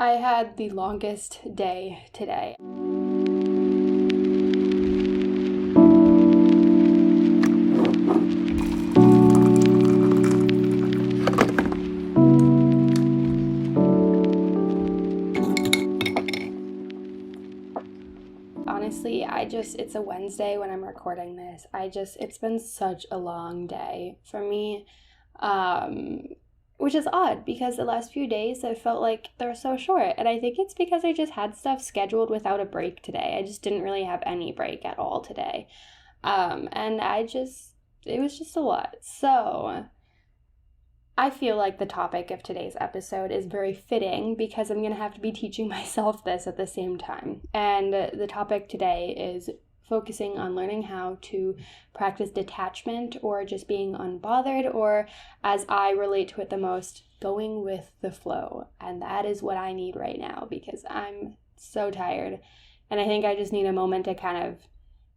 I had the longest day today. Honestly, it's a Wednesday when I'm recording this. It's been such a long day for me, which is odd because the last few days I felt like they're so short. And I think it's because I just had stuff scheduled without a break today. I just didn't really have any break at all today. It was just a lot. So I feel like the topic of today's episode is very fitting because I'm going to have to be teaching myself this at the same time. And the topic today is focusing on learning how to practice detachment, or just being unbothered, or as I relate to it the most, going with the flow. And that is what I need right now because I'm so tired. And I think I just need a moment to kind of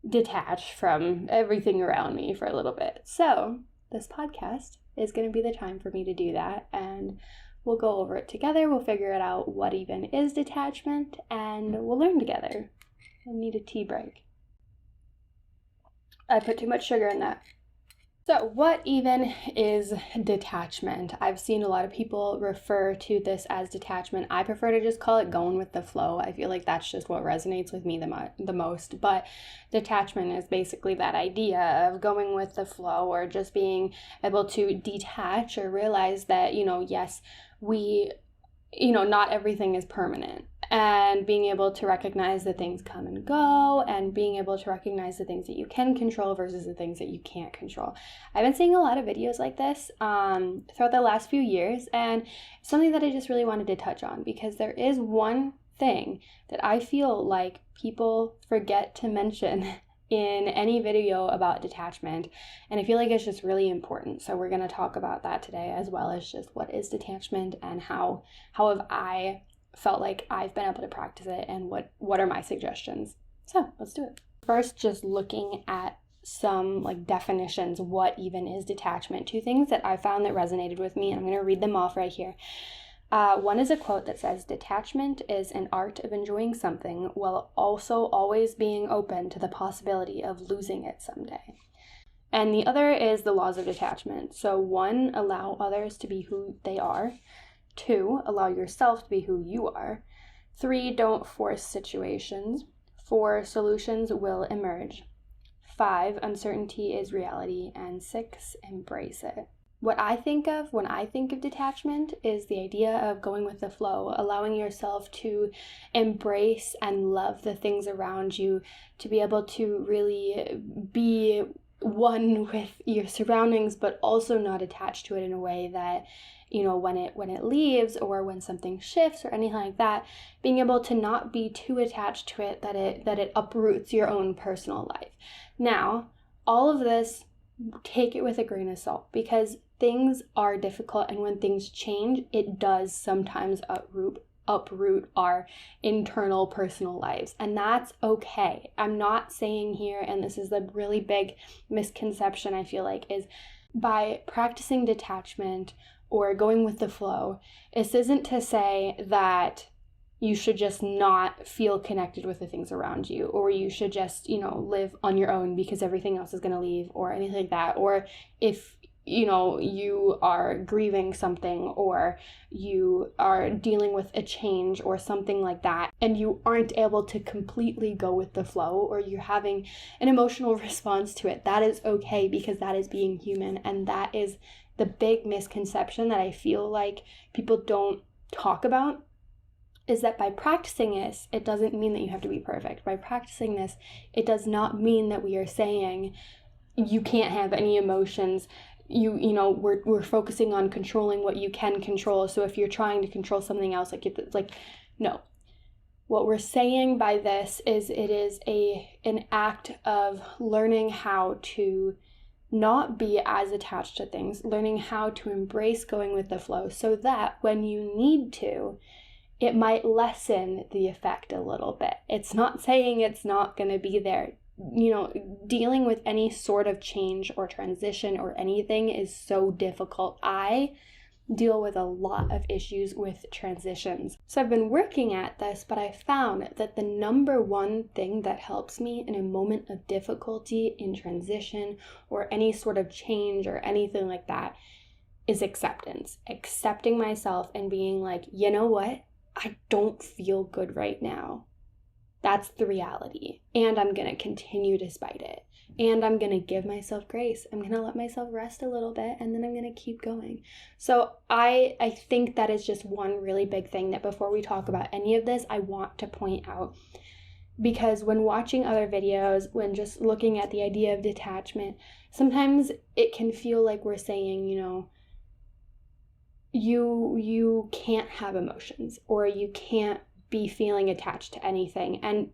detach from everything around me for a little bit. So this podcast is going to be the time for me to do that, and we'll go over it together. We'll figure it out what even is detachment, and we'll learn together. I need a tea break. I put too much sugar in that. So what even is detachment? I've seen a lot of people refer to this as detachment. I prefer to just call it going with the flow. I feel like that's just what resonates with me the most. But detachment is basically that idea of going with the flow, or just being able to detach or realize that, yes, not everything is permanent. And being able to recognize that things come and go, and being able to recognize the things that you can control versus the things that you can't control. I've been seeing a lot of videos like this throughout the last few years, and it's something that I just really wanted to touch on because there is one thing that I feel like people forget to mention in any video about detachment, and I feel like it's just really important. So we're going to talk about that today, as well as just what is detachment and how have I felt like I've been able to practice it, and what are my suggestions. So let's do it. First, just looking at some definitions. What even is detachment? Two things that I found that resonated with me, and I'm going to read them off right here. One is a quote that says, "Detachment is an art of enjoying something while also always being open to the possibility of losing it someday." And the other is the laws of detachment. So 1, allow others to be who they are. 2, allow yourself to be who you are. 3, don't force situations. 4, solutions will emerge. 5, uncertainty is reality. And 6, embrace it. What I think of when I think of detachment is the idea of going with the flow, allowing yourself to embrace and love the things around you, to be able to really be one with your surroundings, but also not attached to it in a way that, when it leaves, or when something shifts or anything like that, being able to not be too attached to it that it uproots your own personal life. Now, all of this, take it with a grain of salt, because things are difficult, and when things change, it does sometimes uproot our internal personal lives, and that's okay. I'm not saying here, and this is the really big misconception I feel like, is by practicing detachment or going with the flow, this isn't to say that you should just not feel connected with the things around you, or you should just, live on your own because everything else is going to leave, or anything like that. Or if, you are grieving something, or you are dealing with a change or something like that, and you aren't able to completely go with the flow, or you're having an emotional response to it, that is okay, because that is being human. And that is the big misconception that I feel like people don't talk about, is that by practicing this, it doesn't mean that you have to be perfect. By practicing this, it does not mean that we are saying you can't have any emotions. We're focusing on controlling what you can control. So if you're trying to control something else, no. What we're saying by this is it is an act of learning how to not be as attached to things, learning how to embrace going with the flow, so that when you need to, it might lessen the effect a little bit. It's not saying it's not going to be there. Dealing with any sort of change or transition or anything is so difficult. I deal with a lot of issues with transitions. So I've been working at this, but I found that the number one thing that helps me in a moment of difficulty in transition or any sort of change or anything like that is acceptance. Accepting myself and being like, you know what? I don't feel good right now. That's the reality. And I'm going to continue despite it. And I'm going to give myself grace. I'm going to let myself rest a little bit, and then I'm going to keep going. So I think that is just one really big thing that before we talk about any of this, I want to point out. Because when watching other videos, when just looking at the idea of detachment, sometimes it can feel like we're saying, you can't have emotions, or you can't be feeling attached to anything. And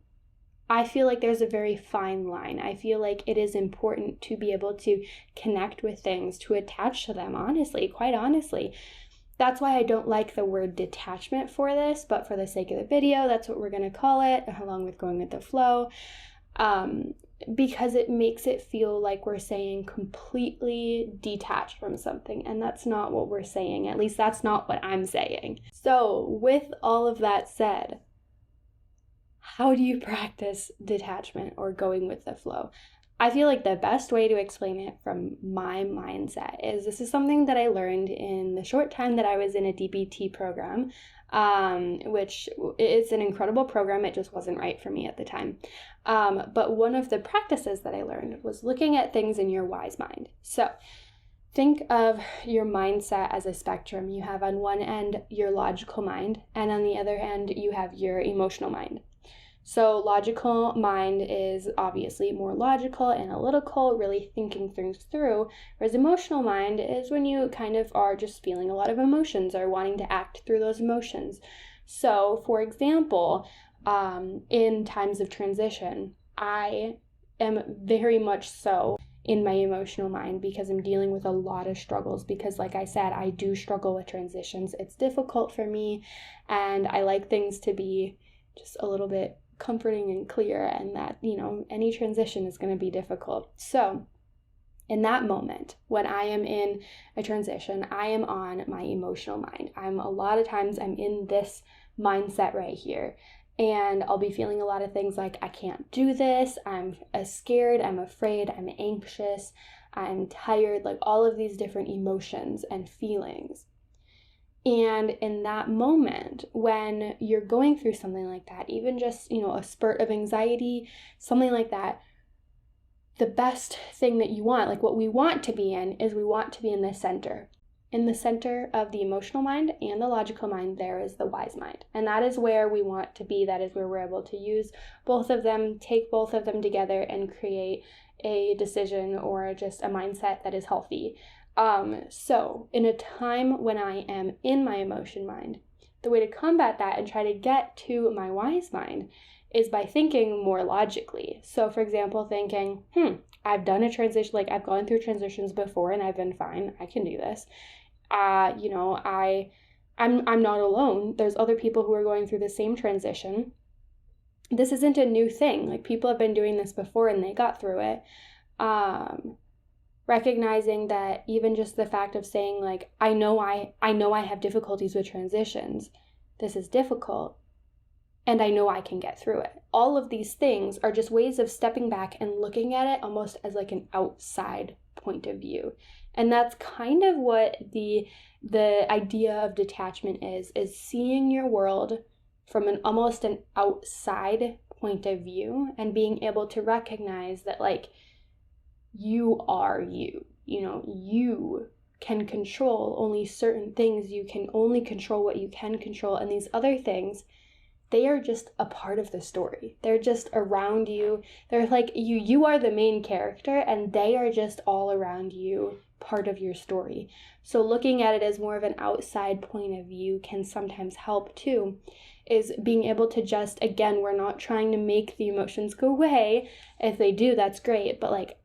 I feel like there's a very fine line. I feel like it is important to be able to connect with things, to attach to them, honestly, quite honestly. That's why I don't like the word detachment for this, but for the sake of the video, that's what we're going to call it, along with going with the flow, because it makes it feel like we're saying completely detached from something, and that's not what we're saying. At least that's not what I'm saying. So with all of that said, how do you practice detachment or going with the flow? I feel like the best way to explain it from my mindset is this is something that I learned in the short time that I was in a DBT program, which is an incredible program. It just wasn't right for me at the time. But one of the practices that I learned was looking at things in your wise mind. So think of your mindset as a spectrum. You have on one end your logical mind, and on the other end you have your emotional mind. So logical mind is obviously more logical, analytical, really thinking things through, whereas emotional mind is when you kind of are just feeling a lot of emotions or wanting to act through those emotions. So, for example, in times of transition, I am very much so in my emotional mind because I'm dealing with a lot of struggles because, like I said, I do struggle with transitions. It's difficult for me, and I like things to be just a little bit comforting and clear, and that, any transition is going to be difficult. So in that moment, when I am in a transition, I am on my emotional mind. A lot of times I'm in this mindset right here, and I'll be feeling a lot of things like I can't do this, I'm scared, I'm afraid, I'm anxious, I'm tired, like all of these different emotions and feelings. And in that moment, when you're going through something like that, even just, a spurt of anxiety, something like that, the best thing that you want, like what we want to be in, is we want to be in the center. In the center of the emotional mind and the logical mind, there is the wise mind. And that is where we want to be. That is where we're able to use both of them, take both of them together, and create a decision or just a mindset that is healthy. So in a time when I am in my emotion mind, the way to combat that and try to get to my wise mind is by thinking more logically. So for example, thinking, I've done a transition, like I've gone through transitions before and I've been fine. I can do this. I'm not alone. There's other people who are going through the same transition. This isn't a new thing. Like people have been doing this before and they got through it. Recognizing that even just the fact of saying like, I know I have difficulties with transitions. This is difficult, and I know I can get through it. All of these things are just ways of stepping back and looking at it almost as like an outside point of view. And that's kind of what the idea of detachment is seeing your world from almost an outside point of view and being able to recognize that like, you are you. You can control only certain things. You can only control what you can control. And these other things, they are just a part of the story. They're just around you. They're like you are the main character, and they are just all around you, part of your story. So looking at it as more of an outside point of view can sometimes help too, is being able to just, again, we're not trying to make the emotions go away. If they do, that's great. But like,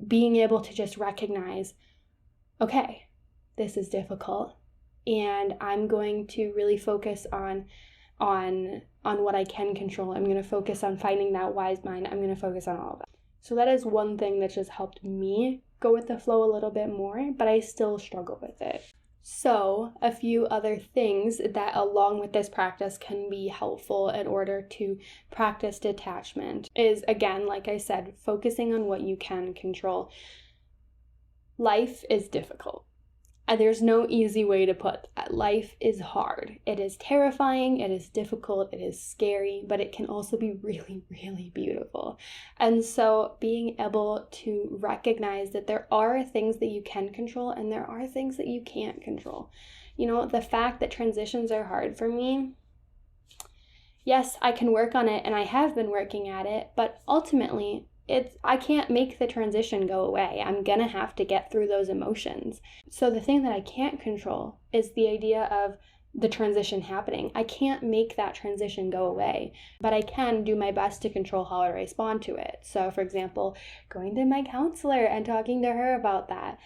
being able to just recognize, okay, this is difficult, and I'm going to really focus on what I can control. I'm going to focus on finding that wise mind. I'm going to focus on all of that. So that is one thing that just helped me go with the flow a little bit more, but I still struggle with it. So, a few other things that along with this practice can be helpful in order to practice detachment is, again, like I said, focusing on what you can control. Life is difficult. And there's no easy way to put that. Life is hard. It is terrifying, it is difficult, it is scary, but it can also be really, really beautiful. And so being able to recognize that there are things that you can control and there are things that you can't control. You know, the fact that transitions are hard for me, yes, I can work on it and I have been working at it, but ultimately, I can't make the transition go away. I'm gonna have to get through those emotions. So the thing that I can't control is the idea of the transition happening. I can't make that transition go away, but I can do my best to control how I respond to it. So for example, going to my counselor and talking to her about that.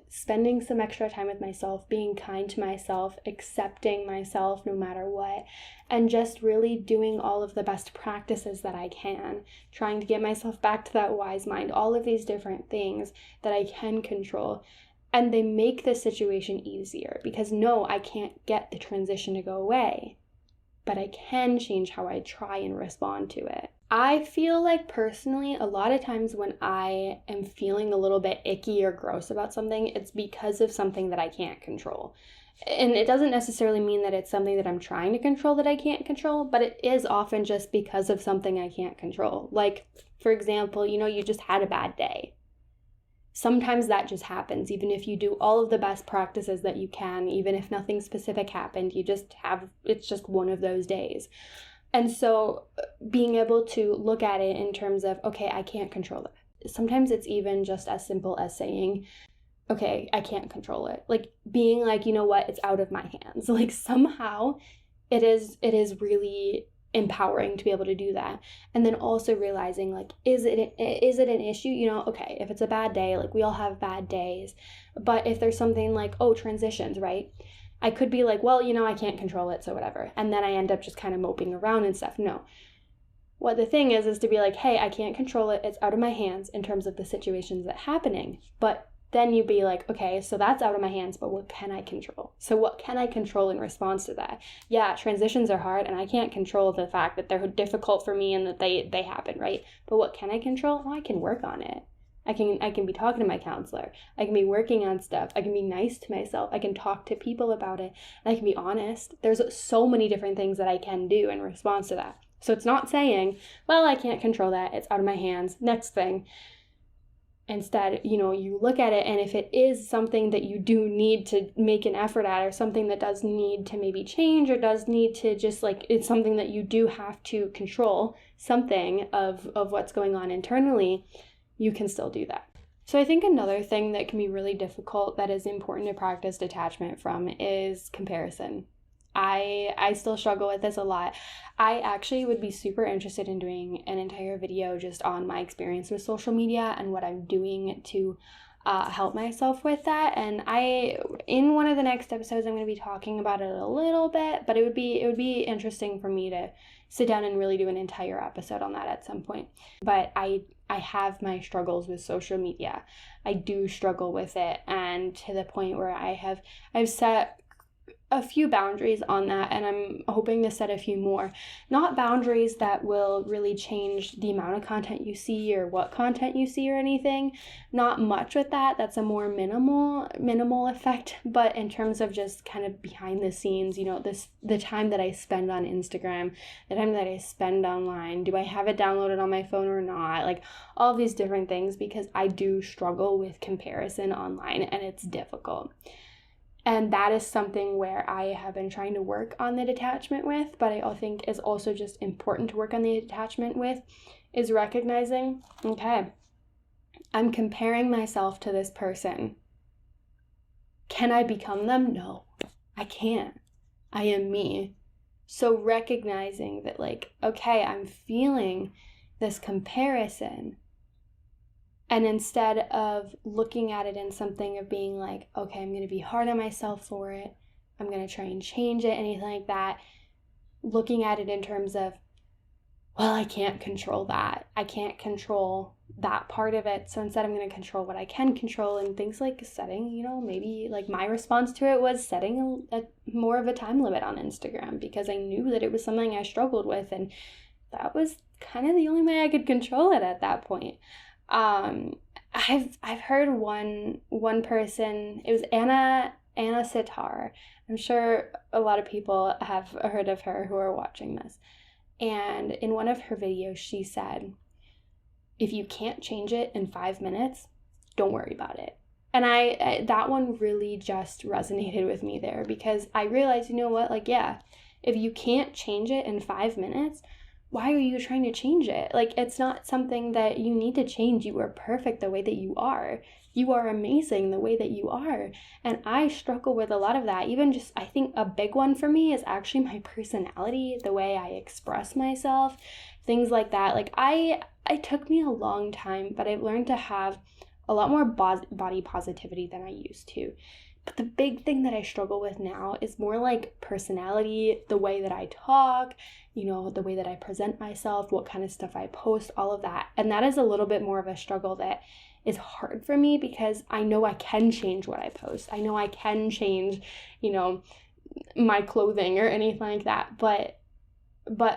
Spending some extra time with myself, being kind to myself, accepting myself no matter what, and just really doing all of the best practices that I can, trying to get myself back to that wise mind, all of these different things that I can control. And they make the situation easier because no, I can't get the transition to go away, but I can change how I try and respond to it. I feel like personally, a lot of times when I am feeling a little bit icky or gross about something, it's because of something that I can't control. And it doesn't necessarily mean that it's something that I'm trying to control that I can't control, but it is often just because of something I can't control. Like, for example, you just had a bad day. Sometimes that just happens, even if you do all of the best practices that you can, even if nothing specific happened, it's just one of those days. And so being able to look at it in terms of, okay, I can't control it. Sometimes it's even just as simple as saying, okay, I can't control it. Like being like, you know what, it's out of my hands. Like somehow it is really empowering to be able to do that. And then also realizing like, is it an issue? Okay, if it's a bad day, like we all have bad days. But if there's something like, transitions, right? I could be like, well, I can't control it, so whatever. And then I end up just kind of moping around and stuff. No. What the thing is to be like, hey, I can't control it. It's out of my hands in terms of the situations that are happening. But then you be like, okay, so that's out of my hands, but what can I control? So what can I control in response to that? Yeah, transitions are hard and I can't control the fact that they're difficult for me and that they happen, right? But what can I control? Well, I can work on it. I can be talking to my counselor. I can be working on stuff. I can be nice to myself. I can talk to people about it. And I can be honest. There's so many different things that I can do in response to that. So it's not saying, well, I can't control that. It's out of my hands. Next thing. Instead, you look at it, and if it is something that you do need to make an effort at, or something that does need to maybe change, or does need to just like, it's something that you do have to control something of what's going on internally, you can still do that. So I think another thing that can be really difficult that is important to practice detachment from is comparison. I still struggle with this a lot. I actually would be super interested in doing an entire video just on my experience with social media and what I'm doing to help myself with that. And in one of the next episodes, I'm going to be talking about it a little bit, but it would be interesting for me to sit down and really do an entire episode on that at some point. But I have my struggles with social media. I do struggle with it, and to the point where I've set a few boundaries on that, and I'm hoping to set a few more. Not boundaries that will really change the amount of content you see or what content you see or anything. Not much with that. That's a more minimal effect. But in terms of just kind of behind the scenes, the time that I spend on Instagram, the time that I spend online, do I have it downloaded on my phone or not? Like all these different things, because I do struggle with comparison online and it's difficult. And that is something where I have been trying to work on the detachment with, but I think is also just important to work on the detachment with, is recognizing, okay, I'm comparing myself to this person. Can I become them? No, I can't. I am me. So recognizing that like, okay, I'm feeling this comparison. And instead of looking at it in something of being like, okay, I'm going to be hard on myself for it, I'm going to try and change it, anything like that, looking at it in terms of, well, I can't control that. I can't control that part of it. So instead, I'm going to control what I can control, and things like setting, maybe like my response to it was setting a more of a time limit on Instagram, because I knew that it was something I struggled with, and that was kind of the only way I could control it at that point. I've heard one person, it was Anna Sitar. I'm sure a lot of people have heard of her who are watching this. And in one of her videos, she said, if you can't change it in 5 minutes, don't worry about it. And I that one really just resonated with me there, because I realized, you know what, like, yeah, if you can't change it in 5 minutes, why are you trying to change it? Like, it's not something that you need to change. You are perfect the way that you are. You are amazing the way that you are. And I struggle with a lot of that. Even just, I think a big one for me is actually my personality, the way I express myself, things like that. Like, it took me a long time, but I've learned to have a lot more body positivity than I used to. But the big thing that I struggle with now is more like personality, the way that I talk, the way that I present myself, what kind of stuff I post, all of that. And that is a little bit more of a struggle that is hard for me, because I know I can change what I post. I know I can change, my clothing or anything like that. But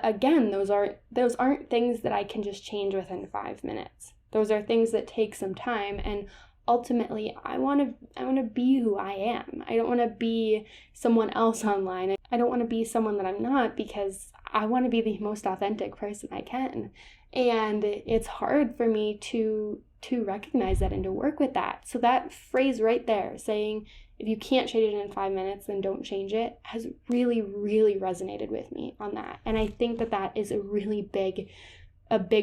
again, those aren't things that I can just change within 5 minutes. Those are things that take some time, and ultimately, I want to be who I am. I don't want to be someone else online. I don't want to be someone that I'm not, because I want to be the most authentic person I can. And it's hard for me to recognize that and to work with that. So that phrase right there, saying, if you can't change it in 5 minutes, then don't change it, has really, really resonated with me on that. And I think that is a really big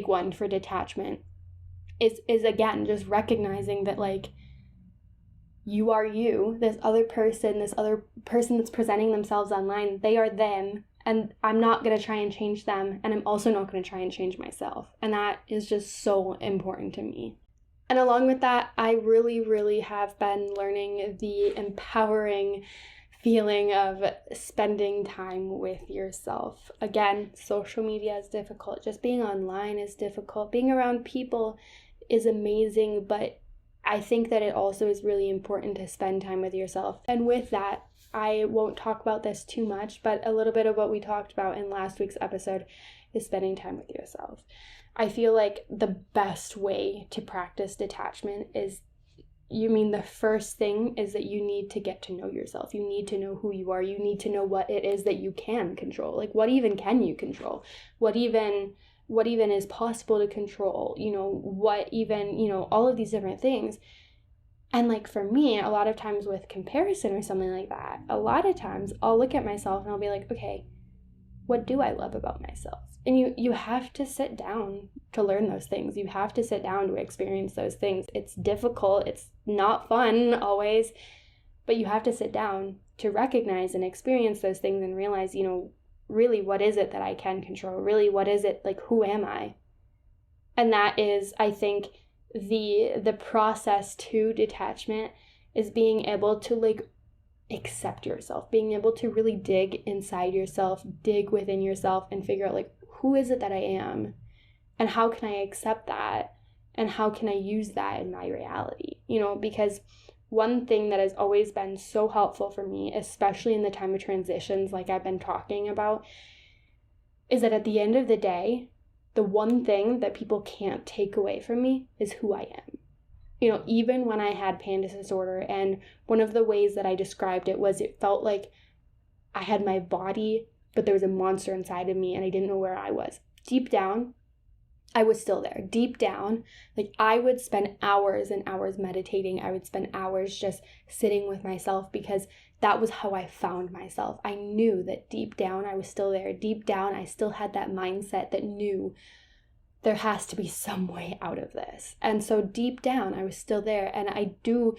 one for detachment. Is again, just recognizing that, like, you are you, this other person that's presenting themselves online, they are them, and I'm not going to try and change them, and I'm also not going to try and change myself. And that is just so important to me. And along with that, I really, really have been learning the empowering feeling of spending time with yourself. Again, social media is difficult. Just being online is difficult. Being around people is amazing, but I think that it also is really important to spend time with yourself. And with that, I won't talk about this too much, but a little bit of what we talked about in last week's episode is spending time with yourself. I feel like the best way to practice detachment is, the first thing is that you need to get to know yourself. You need to know who you are. You need to know what it is that you can control. Like, what even can you control? What even is possible to control? What even, all of these different things. And like, for me, a lot of times with comparison or something like that, a lot of times I'll look at myself and I'll be like, okay, what do I love about myself? And you have to sit down to learn those things. You have to sit down to experience those things. It's difficult. It's not fun always, but you have to sit down to recognize and experience those things and realize, really, what is it that I can control? Really, what is it, like, who am I? And that is, I think, the process to detachment is being able to, like, accept yourself, being able to really dig inside yourself, dig within yourself, and figure out, like, who is it that I am, and how can I accept that, and how can I use that in my reality? Because one thing that has always been so helpful for me, especially in the time of transitions like I've been talking about, is that at the end of the day, the one thing that people can't take away from me is who I am. Even when I had panic disorder, and one of the ways that I described it was, it felt like I had my body, but there was a monster inside of me, and I didn't know where I was. Deep down, I was still there. Deep down, like, I would spend hours and hours meditating. I would spend hours just sitting with myself, because that was how I found myself. I knew that deep down I was still there. Deep down, I still had that mindset that knew there has to be some way out of this. And so deep down, I was still there. And I do,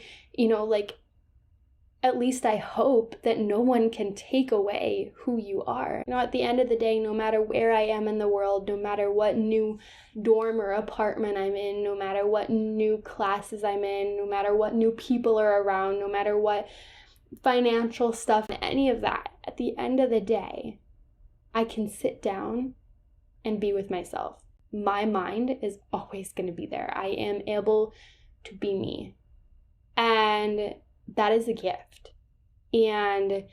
at least I hope that no one can take away who you are. At the end of the day, no matter where I am in the world, no matter what new dorm or apartment I'm in, no matter what new classes I'm in, no matter what new people are around, no matter what financial stuff, any of that, at the end of the day, I can sit down and be with myself. My mind is always going to be there. I am able to be me. And that is a gift. And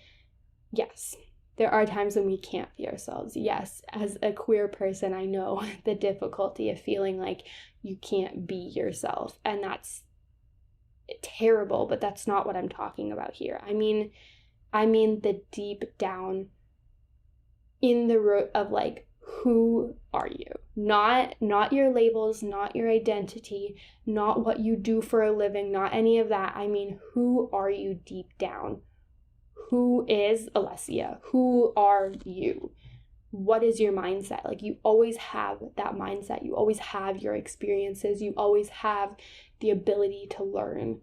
yes, there are times when we can't be ourselves. Yes, as a queer person, I know the difficulty of feeling like you can't be yourself. And that's terrible, but that's not what I'm talking about here. I mean the deep down in the root of like, who are you? Not your labels, not your identity, not what you do for a living, not any of that. I mean, who are you deep down? Who is Alessia? Who are you? What is your mindset? Like, you always have that mindset. You always have your experiences. You always have the ability to learn.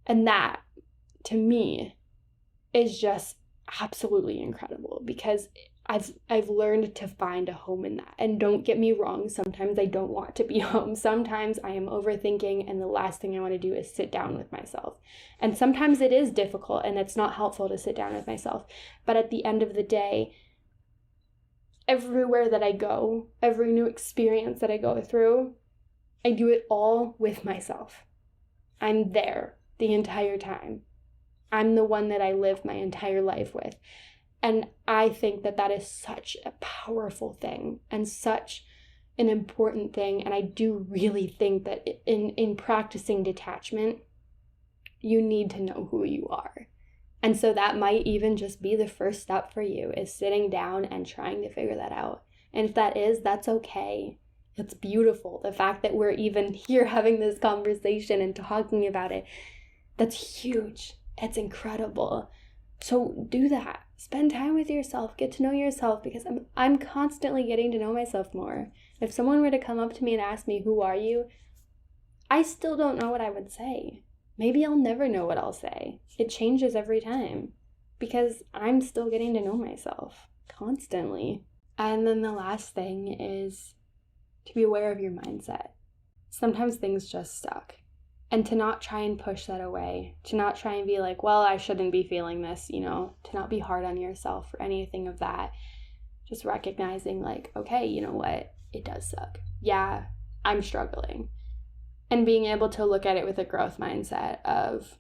And that, to me, is just absolutely incredible, because I've learned to find a home in that. And don't get me wrong, sometimes I don't want to be home. Sometimes I am overthinking, and the last thing I want to do is sit down with myself. And sometimes it is difficult, and it's not helpful to sit down with myself. But at the end of the day, everywhere that I go, every new experience that I go through, I do it all with myself. I'm there the entire time. I'm the one that I live my entire life with. And I think that that is such a powerful thing and such an important thing. And I do really think that in practicing detachment, you need to know who you are. And so that might even just be the first step for you, is sitting down and trying to figure that out. And if that is, that's okay. It's beautiful. The fact that we're even here having this conversation and talking about it, that's huge. It's incredible. So do that. Spend time with yourself. Get to know yourself, because I'm constantly getting to know myself more. If someone were to come up to me and ask me, who are you? I still don't know what I would say. Maybe I'll never know what I'll say. It changes every time, because I'm still getting to know myself constantly. And then the last thing is to be aware of your mindset. Sometimes things just suck. And to not try and push that away, to not try and be like, well, I shouldn't be feeling this, to not be hard on yourself or anything of that. Just recognizing like, okay, you know what? It does suck. Yeah, I'm struggling. And being able to look at it with a growth mindset of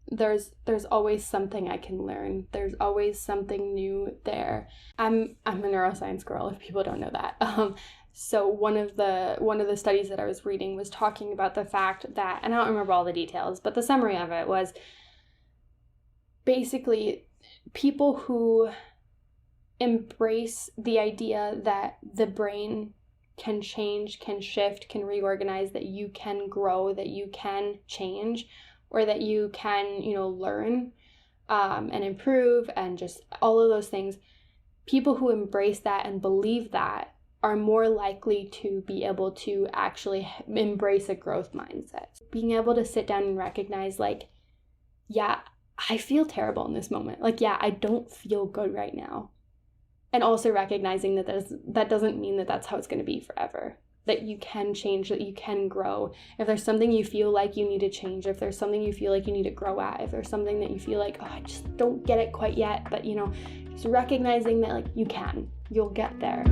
there's always something I can learn. There's always something new there. I'm a neuroscience girl, if people don't know that. So one of the studies that I was reading was talking about the fact that, and I don't remember all the details, but the summary of it was basically people who embrace the idea that the brain can change, can shift, can reorganize, that you can grow, that you can change, or that you can, learn and improve, and just all of those things. People who embrace that and believe that are more likely to be able to actually embrace a growth mindset. Being able to sit down and recognize, like, yeah, I feel terrible in this moment. Like, yeah, I don't feel good right now. And also recognizing that that doesn't mean that that's how it's going to be forever. That you can change, that you can grow. If there's something you feel like you need to change, if there's something you feel like you need to grow at, if there's something that you feel like, oh, I just don't get it quite yet, but just recognizing that, like, you'll get there.